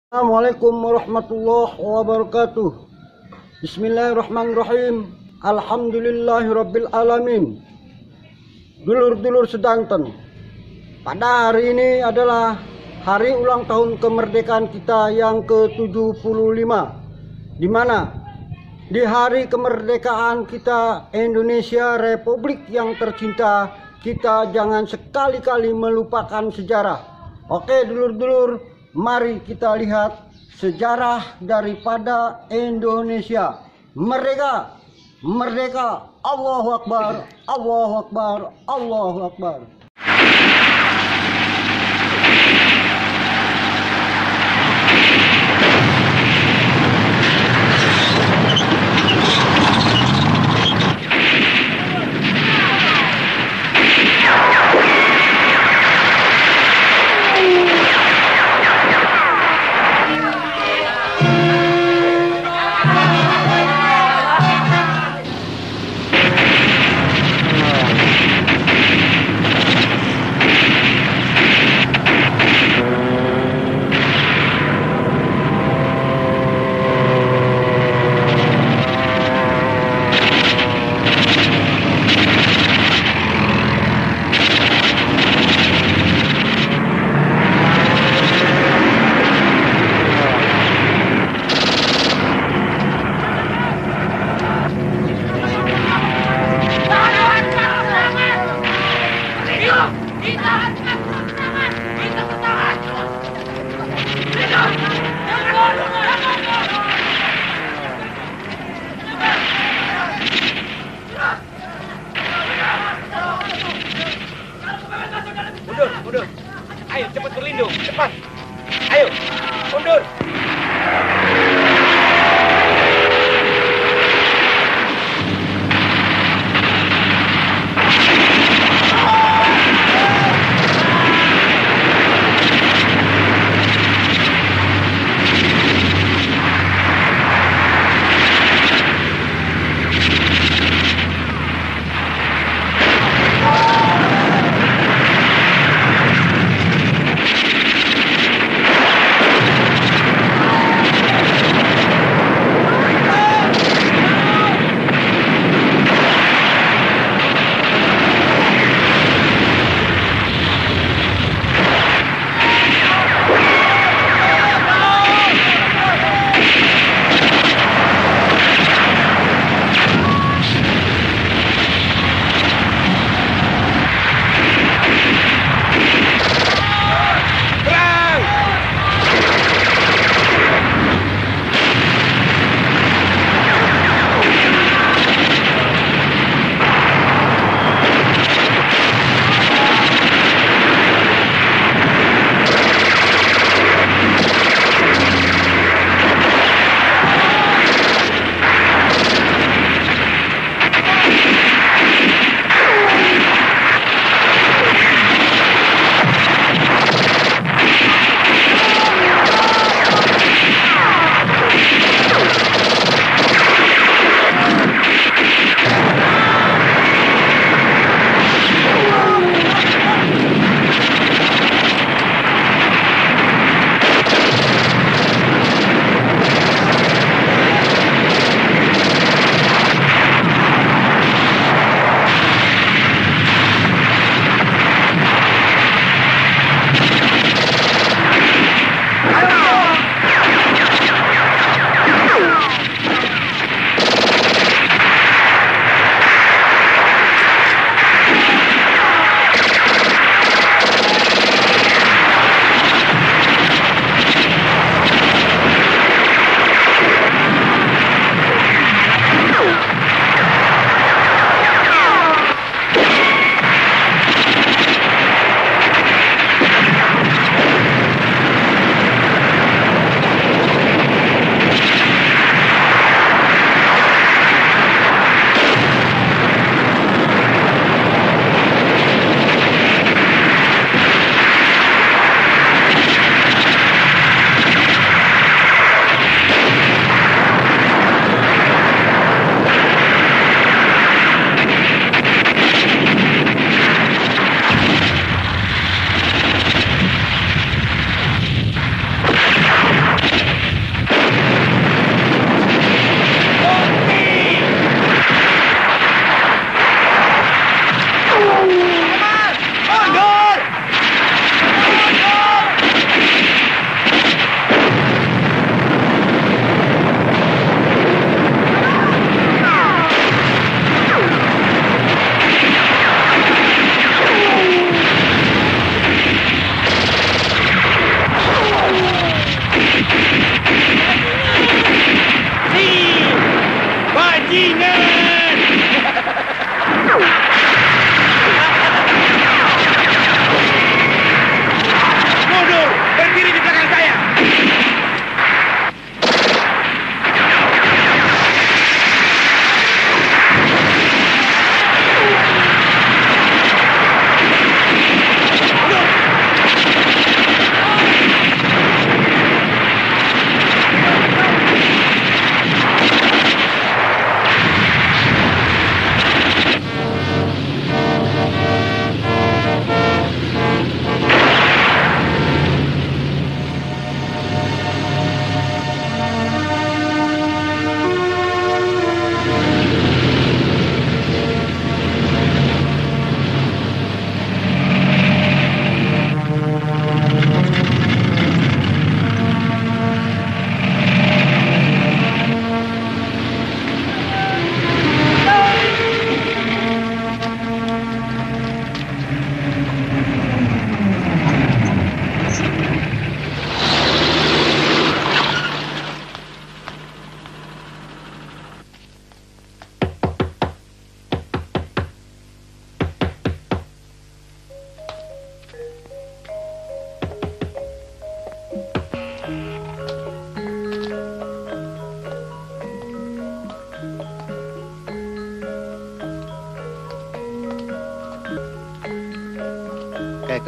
Assalamualaikum warahmatullahi wabarakatuh. Bismillahirrahmanirrahim. Alhamdulillahirabbil alamin. Dulur-dulur sedanten, pada hari ini adalah hari ulang tahun kemerdekaan kita yang ke-75, di mana di hari kemerdekaan kita Indonesia Republik yang tercinta, kita jangan sekali-kali melupakan sejarah. Oke dulur-dulur, mari kita lihat sejarah daripada Indonesia. Merdeka, merdeka, Allahu Akbar, Allahu Akbar, Allahu Akbar. Mundur. Ayo cepat berlindung, cepat. Ayo, mundur.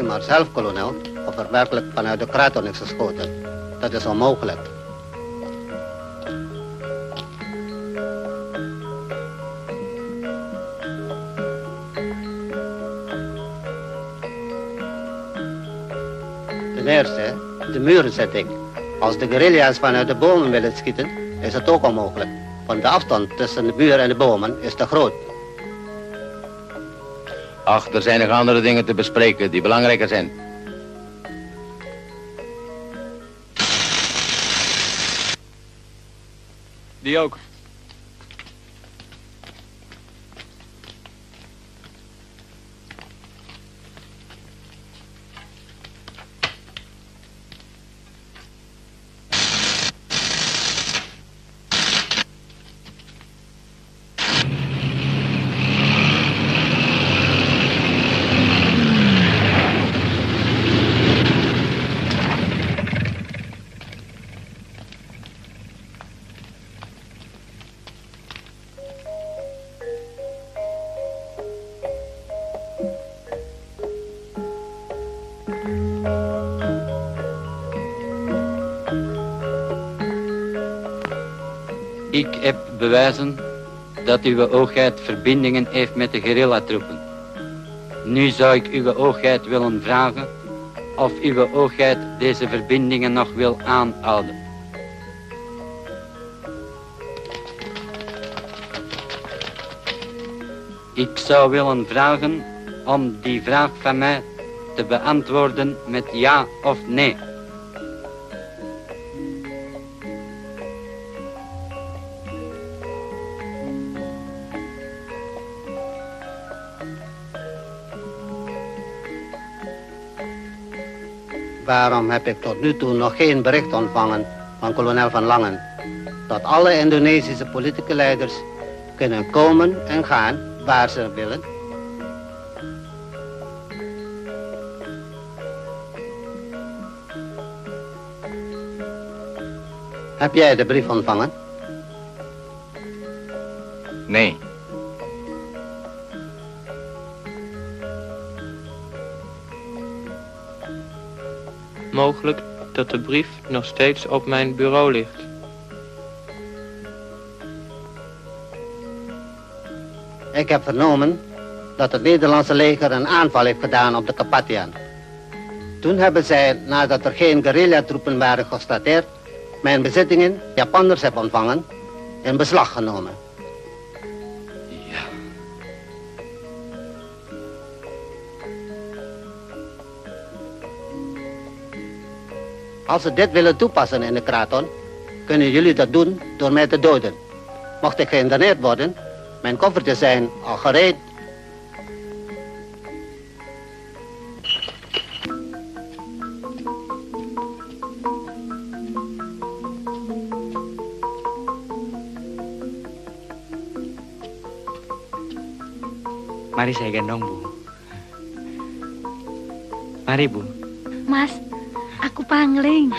u maar zelf, kolonel, of er werkelijk vanuit de kraton is geschoten. Dat is onmogelijk. Ten eerste, de murenzetting. Als de guerrilla's vanuit de bomen willen schieten, is het ook onmogelijk. Want de afstand tussen de muur en de bomen is te groot. Ach, er zijn nog andere dingen te bespreken die belangrijker zijn. Die ook. Ik heb bewijzen dat uw hoogheid verbindingen heeft met de guerrillatroepen. Nu zou ik uw hoogheid willen vragen of uw hoogheid deze verbindingen nog wil aanhouden. Ik zou willen vragen om die vraag van mij te beantwoorden met ja of nee. Waarom heb ik tot nu toe nog geen bericht ontvangen van kolonel Van Langen? Dat alle Indonesische politieke leiders kunnen komen en gaan waar ze willen. Heb jij de brief ontvangen? Nee. Mogelijk dat de brief nog steeds op mijn bureau ligt. Ik heb vernomen dat het Nederlandse leger een aanval heeft gedaan op de Kapatian. Toen hebben zij, nadat er geen guerrillatroepen waren gestateerd, mijn bezittingen, Japanners heb ontvangen, in beslag genomen. Ja. Als ze dit willen toepassen in de kraton, kunnen jullie dat doen door mij te doden. Mocht ik geïnterneerd worden, mijn koffertjes zijn al gereed. Mari saya gendong, Bu. Mari, Bu. Mas, aku pangling.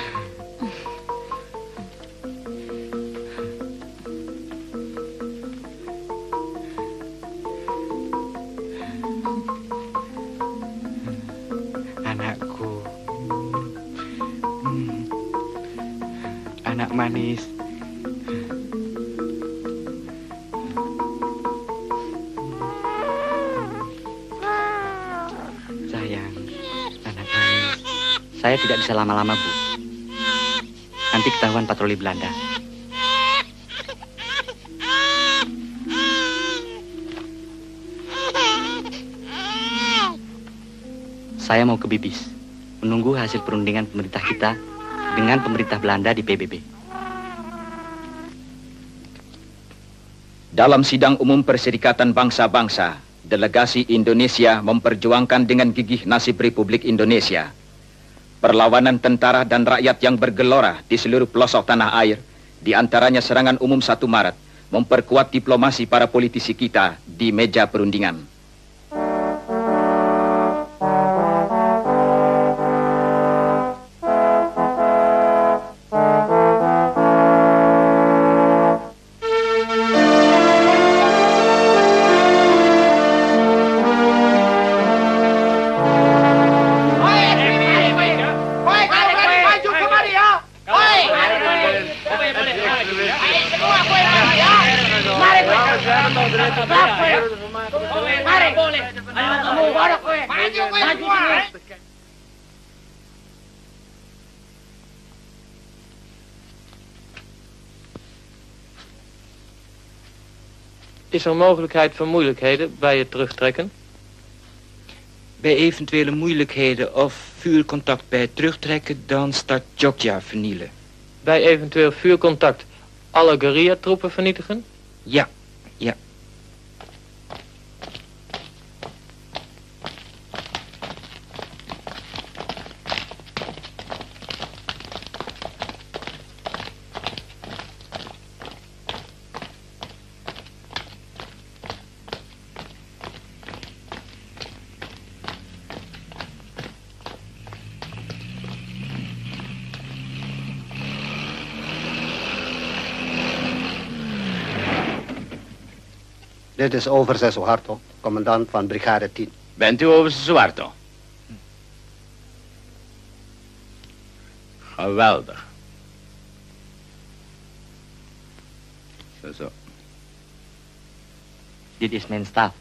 Anakku. Anak manis. Sayang, anak manis. Saya tidak bisa lama-lama, Bu. Nanti ketahuan patroli Belanda. Saya mau ke Bibis, menunggu hasil perundingan pemerintah kita dengan pemerintah Belanda di PBB. Dalam sidang umum Perserikatan Bangsa-Bangsa, delegasi Indonesia memperjuangkan dengan gigih nasib Republik Indonesia. Perlawanan tentara dan rakyat yang bergelora di seluruh pelosok tanah air, di antaranya serangan umum 1 Maret, memperkuat diplomasi para politisi kita di meja perundingan. Mari. Ayo kamu borok kowe. Maju semua. Is er mogelijkheid van moeilijkheden bij het terugtrekken? Bij eventuele moeilijkheden of vuurcontact bij het terugtrekken, dan start Jogja vernielen. Bij eventueel vuurcontact alle guerrilla-troepen vernietigen? Ja. Dit is overste Suharto, commandant van brigade 10. Bent u overste Suharto? Geweldig. Zo. Dit is mijn staf.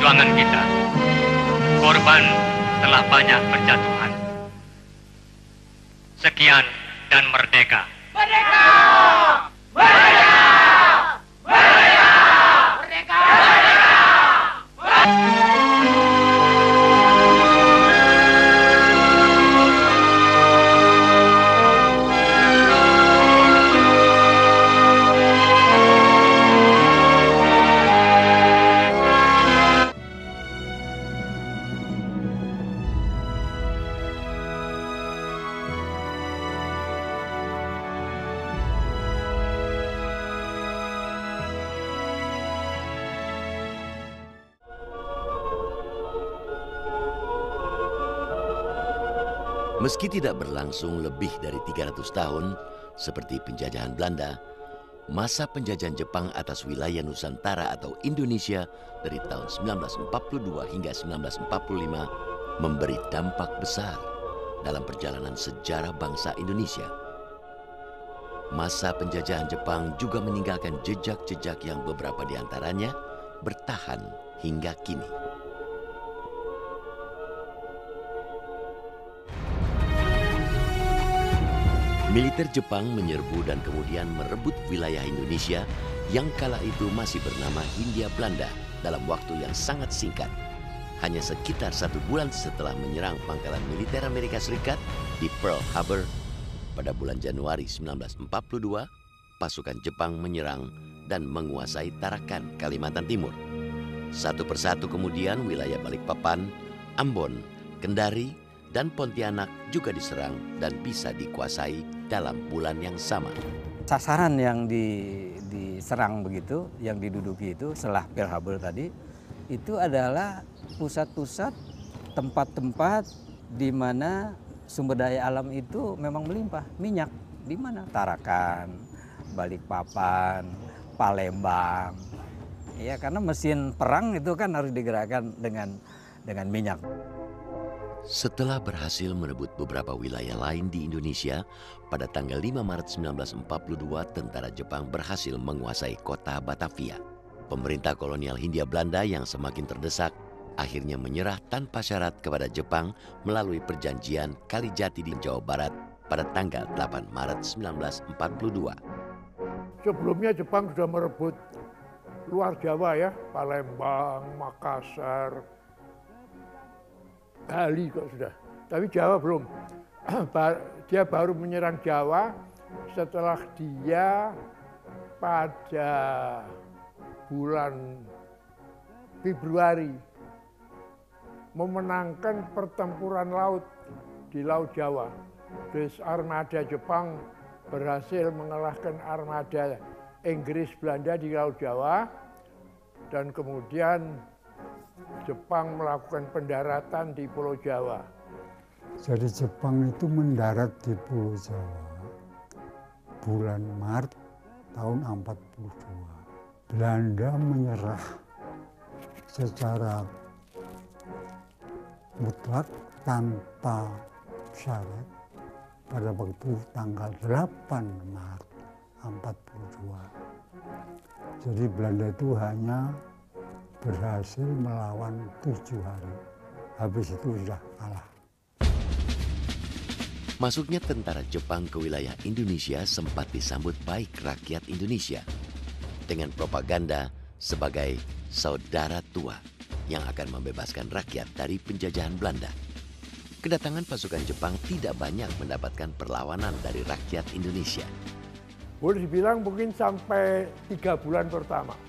perjuangan kita. Korban telah banyak berjatuhan. Sekian dan merdeka. Merdeka! Merdeka! Merdeka! Merdeka! Meski tidak berlangsung lebih dari 300 tahun, seperti penjajahan Belanda, masa penjajahan Jepang atas wilayah Nusantara atau Indonesia dari tahun 1942 hingga 1945 memberi dampak besar dalam perjalanan sejarah bangsa Indonesia. Masa penjajahan Jepang juga meninggalkan jejak-jejak yang beberapa di antaranya bertahan hingga kini. Militer Jepang menyerbu dan kemudian merebut wilayah Indonesia yang kala itu masih bernama Hindia Belanda dalam waktu yang sangat singkat. hanya sekitar 1 bulan setelah menyerang pangkalan militer Amerika Serikat di Pearl Harbor pada bulan Januari 1942, pasukan Jepang menyerang dan menguasai Tarakan, Kalimantan Timur. Satu persatu kemudian wilayah Balikpapan, Ambon, Kendari, dan Pontianak juga diserang dan bisa dikuasai dalam bulan yang sama. Sasaran yang diserang begitu, yang diduduki itu setelah Pearl Harbor tadi, itu adalah pusat-pusat tempat-tempat di mana sumber daya alam itu memang melimpah. Minyak di mana? Tarakan, Balikpapan, Palembang. Ya, karena mesin perang itu kan harus digerakkan dengan minyak. Setelah berhasil merebut beberapa wilayah lain di Indonesia, pada tanggal 5 Maret 1942 tentara Jepang berhasil menguasai kota Batavia. Pemerintah kolonial Hindia Belanda yang semakin terdesak akhirnya menyerah tanpa syarat kepada Jepang melalui perjanjian Kalijati di Jawa Barat pada tanggal 8 Maret 1942. Sebelumnya Jepang sudah merebut luar Jawa ya, Palembang, Makassar, Bali kok sudah. Tapi Jawa belum. Dia baru menyerang Jawa setelah dia pada bulan Februari memenangkan pertempuran laut di Laut Jawa. Terus armada Jepang berhasil mengalahkan armada Inggris Belanda di Laut Jawa, dan kemudian Jepang melakukan pendaratan di Pulau Jawa. Jadi Jepang itu mendarat di Pulau Jawa bulan Maret tahun 1942. Belanda menyerah secara mutlak tanpa syarat pada waktu tanggal 8 Maret 1942. Jadi Belanda itu hanya berhasil melawan 7 hari. Habis itu sudah kalah. Masuknya tentara Jepang ke wilayah Indonesia sempat disambut baik rakyat Indonesia dengan propaganda sebagai saudara tua yang akan membebaskan rakyat dari penjajahan Belanda. Kedatangan pasukan Jepang tidak banyak mendapatkan perlawanan dari rakyat Indonesia. Boleh dibilang mungkin sampai 3 bulan pertama.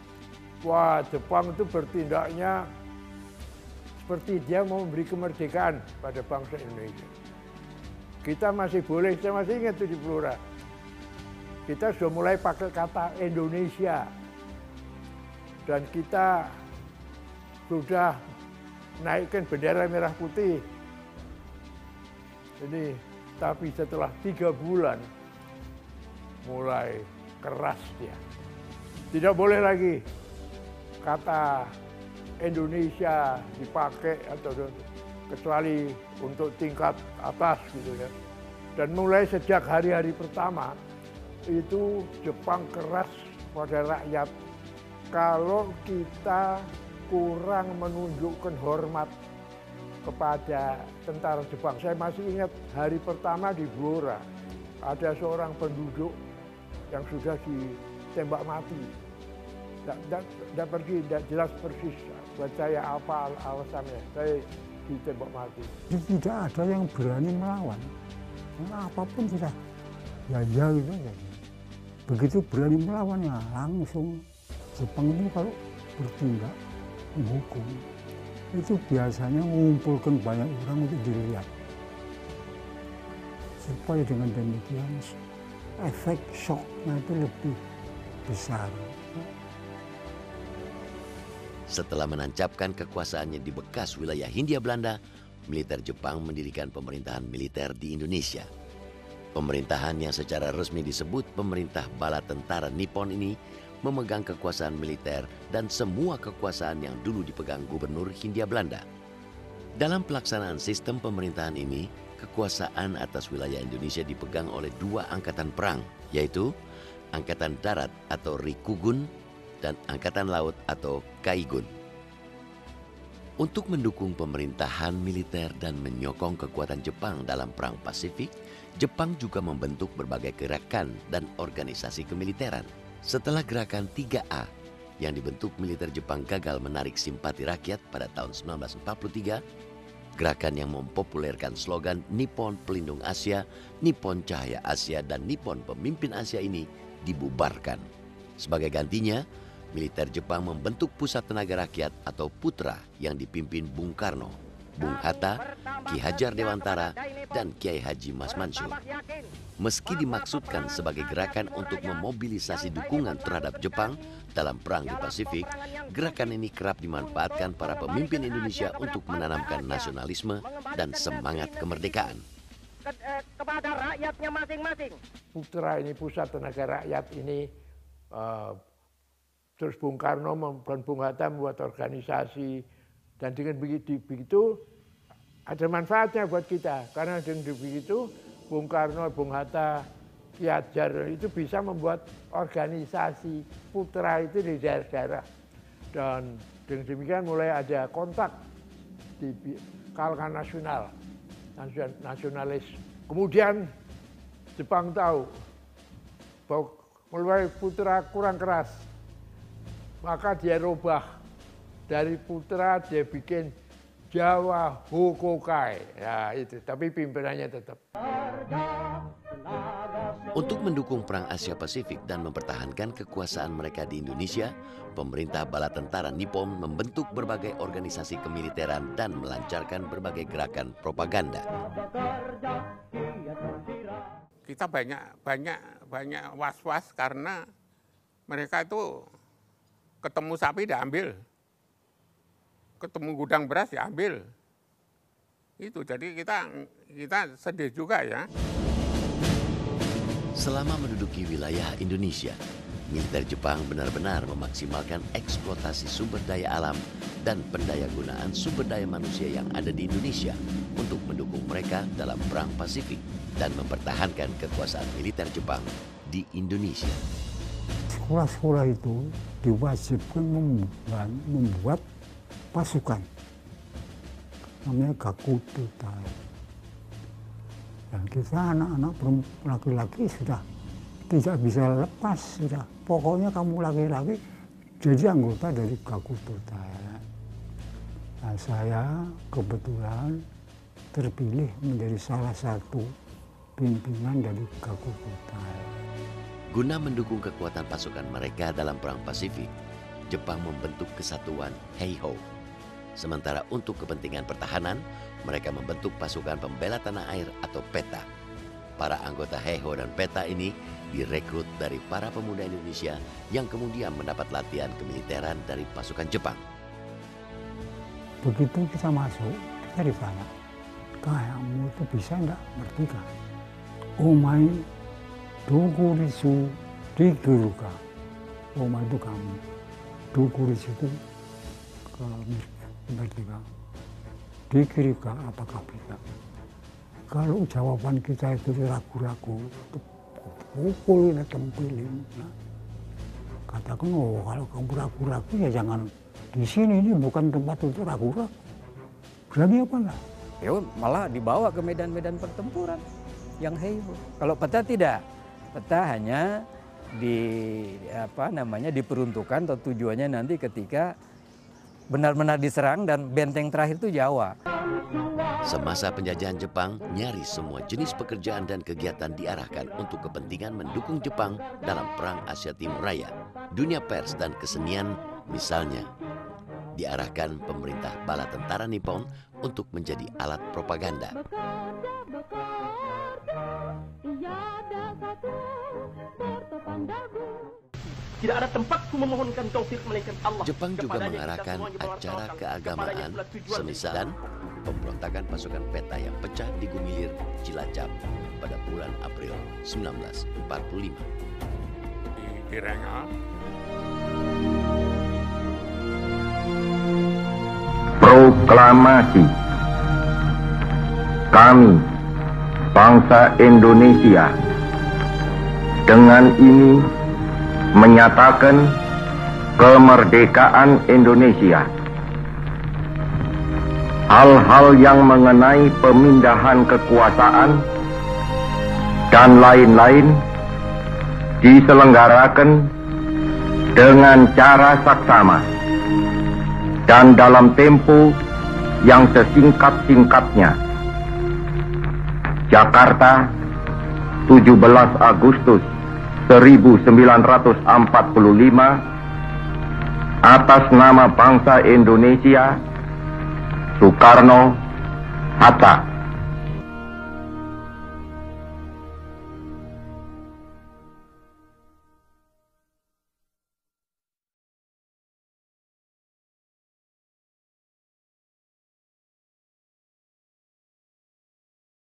Wah, Jepang itu bertindaknya seperti dia mau memberi kemerdekaan pada bangsa Indonesia. Kita masih boleh, saya masih ingat itu di Blora. Kita sudah mulai pakai kata Indonesia. Dan kita sudah naikkan bendera merah putih. Jadi, tapi setelah 3 bulan, mulai keras dia. Tidak boleh lagi kata Indonesia dipakai atau kecuali untuk tingkat atas gitu ya. Dan mulai sejak hari-hari pertama itu Jepang keras pada rakyat. Kalau kita kurang menunjukkan hormat kepada tentara Jepang. Saya masih ingat hari pertama di Blora ada seorang penduduk yang sudah ditembak mati. Tidak pergi, tidak jelas persis buat saya apa alasannya. Saya ditembak mati. Tidak ada yang berani melawan. Apapun sudah ya gitu aja. Begitu berani melawan ya langsung Jepang ini kalau bertindak menghukum itu biasanya mengumpulkan banyak orang untuk dilihat. Supaya dengan demikian efek shocknya itu lebih besar. Setelah menancapkan kekuasaannya di bekas wilayah Hindia Belanda, militer Jepang mendirikan pemerintahan militer di Indonesia. Pemerintahan yang secara resmi disebut Pemerintah Bala Tentara Nippon ini memegang kekuasaan militer dan semua kekuasaan yang dulu dipegang Gubernur Hindia Belanda. Dalam pelaksanaan sistem pemerintahan ini, kekuasaan atas wilayah Indonesia dipegang oleh 2 angkatan perang, yaitu Angkatan Darat atau Rikugun dan Angkatan Laut atau Kaigun. Untuk mendukung pemerintahan militer dan menyokong kekuatan Jepang dalam Perang Pasifik, Jepang juga membentuk berbagai gerakan dan organisasi kemiliteran. Setelah gerakan 3A yang dibentuk militer Jepang gagal menarik simpati rakyat pada tahun 1943, gerakan yang mempopulerkan slogan Nippon Pelindung Asia, Nippon Cahaya Asia, dan Nippon Pemimpin Asia ini dibubarkan. Sebagai gantinya, militer Jepang membentuk Pusat Tenaga Rakyat atau Putra yang dipimpin Bung Karno, Bung Hatta, Ki Hajar Dewantara, dan Kiai Haji Mas Mansur. Meski dimaksudkan sebagai gerakan untuk memobilisasi dukungan terhadap Jepang dalam perang di Pasifik, gerakan ini kerap dimanfaatkan para pemimpin Indonesia untuk menanamkan nasionalisme dan semangat kemerdekaan. Kepada rakyatnya masing-masing. Putra ini, Pusat Tenaga Rakyat ini, terus Bung Karno dan Bung Hatta membuat organisasi, dan dengan begitu ada manfaatnya buat kita, karena dengan begitu Bung Karno, Bung Hatta, Ki Hajar itu bisa membuat organisasi putra itu di daerah-daerah. Dan dengan demikian mulai ada kontak di kalangan nasionalis. Kemudian Jepang tahu bahwa mulai putra kurang keras, maka dia rubah dari putra, dia bikin Jawa Hokokai. Ya itu, tapi pimpinannya tetap. Untuk mendukung Perang Asia Pasifik dan mempertahankan kekuasaan mereka di Indonesia, pemerintah bala tentara Nippon membentuk berbagai organisasi kemiliteran dan melancarkan berbagai gerakan propaganda. Kita banyak was-was karena mereka itu ketemu sapi diambil, ketemu gudang beras diambil. Itu jadi kita sedih juga ya. Selama menduduki wilayah Indonesia, militer Jepang benar-benar memaksimalkan eksploitasi sumber daya alam dan pendayagunaan sumber daya manusia yang ada di Indonesia untuk mendukung mereka dalam Perang Pasifik dan mempertahankan kekuasaan militer Jepang di Indonesia. Sekolah-sekolah itu diwajibkan membuat pasukan, namanya Gakutotai. Dan kita anak-anak laki-laki sudah tidak bisa lepas, sudah. Pokoknya kamu laki-laki jadi anggota dari Gakutotai. Nah, saya kebetulan terpilih menjadi salah satu pimpinan dari Gakutotai. Guna mendukung kekuatan pasukan mereka dalam Perang Pasifik, Jepang membentuk kesatuan Heiho. Sementara untuk kepentingan pertahanan, mereka membentuk pasukan pembela tanah air atau PETA. Para anggota Heiho dan PETA ini direkrut dari para pemuda Indonesia yang kemudian mendapat latihan kemiliteran dari pasukan Jepang. Begitu kita masuk, kita ditanya, kamu itu bisa enggak merdeka? Omai dokurisu dikuruka. Omai itu kamu. Dokurisu itu merdeka. Dikirika apakah bisa? Kalau jawaban kita itu ragu-ragu, pukul, tempelin. Nah, katakan, oh kalau kamu ragu-ragu ya jangan di sini, ini bukan tempat untuk ragu-ragu. Berani apa enggak? Ya malah dibawa ke medan-medan pertempuran yang Heiho. Kalau PETA tidak, PETA hanya diperuntukkan atau tujuannya nanti ketika benar-benar diserang dan benteng terakhir itu Jawa. Semasa penjajahan Jepang, nyaris semua jenis pekerjaan dan kegiatan diarahkan untuk kepentingan mendukung Jepang dalam Perang Asia Timur Raya. Dunia pers dan kesenian misalnya diarahkan pemerintah bala tentara Nippon untuk menjadi alat propaganda. Tidak ada tempatku memohonkan taufik melainkan Allah. Jepang juga mengarahkan acara keagamaan semisal dan pemberontakan pasukan PETA yang pecah di Gumilir, Cilacap pada bulan April 1945. Di Rengel. Proklamasi. Kami, bangsa Indonesia, dengan ini menyatakan kemerdekaan Indonesia. Hal-hal yang mengenai pemindahan kekuasaan dan lain-lain diselenggarakan dengan cara saksama dan dalam tempo yang sesingkat-singkatnya. Jakarta, 17 Agustus 1945, atas nama bangsa Indonesia, Soekarno, Hatta.